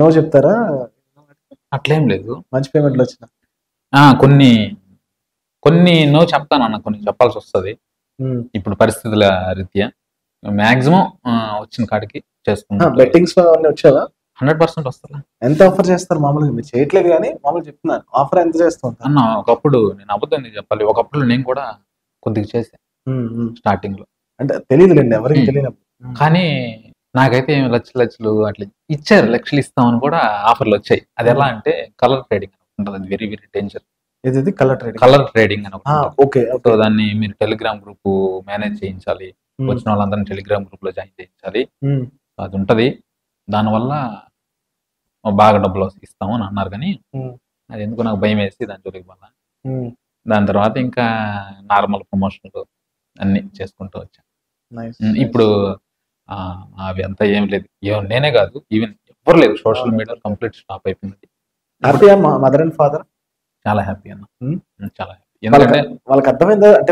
No చెప్తారా? అట్లేం లేదు. మంచి పేమెంట్లు వచ్చిన కొన్ని కొన్ని నో చెప్తానన్న, కొన్ని చెప్పాల్సి వస్తుంది ఇప్పుడు పరిస్థితుల రీత్యా. మాక్సిమం వచ్చిన కాడికి చేసుకుంటా. బెట్టింగ్స్ అన్నీ వచ్చావా? 100% వస్తా. ఎంత ఆఫర్ చేస్తారు మామూలుగా? మీరు చేయట్లేదు కానీ మామూలుగా చెప్తున్నాను, ఆఫర్ ఎంత చేస్తాం అన్న ఒకప్పుడు నేను అబద్ధం చెప్పాలి, ఒకప్పుడు నేను కూడా కొద్దిగా చేశాను స్టార్టింగ్ లో. అంటే తెలియదులేండి ఎవరికి తెలియనప్పుడు. కానీ నాకైతే లక్షలు లక్షలు అట్లా ఇచ్చారు, లక్షలు ఇస్తామని కూడా ఆఫర్లు వచ్చాయి. అది ఎలా అంటే కలర్ ట్రేడింగ్ ఉంటుంది, అది వెరీ వెరీ డేంజర్. ఇది కలర్ ట్రేడింగ్. కలర్ ట్రేడింగ్ అని ఓకే. సో దాన్ని మీరు టెలిగ్రామ్ గ్రూప్ మేనేజ్ చేయించాలి, వచ్చిన వాళ్ళందరినీ టెలిగ్రామ్ గ్రూప్ లో జాయిన్ చేయించాలి, అది ఉంటది. దానివల్ల బాగా డబ్బులు ఇస్తాము అని అన్నారు, కానీ అది ఎందుకు నాకు భయం వేసి దాని జోలికి పోలా. దాని తర్వాత ఇంకా నార్మల్ ప్రమోషన్లు అన్ని చేసుకుంటూ వచ్చాను. ఇప్పుడు అవి అంతా ఏం లేదు, నేనే కాదు, ఈవెన్ ఎవ్వరు లేదు, సోషల్ మీడియా కంప్లీట్ స్టాప్ అయిపోయింది. హ్యాపీయా మదర్ అండ్ ఫాదర్? చాలా హ్యాపీ అన్న, చాలా హ్యాపీ. ఎందుకంటే వాళ్ళకి అర్థమైందా అంటే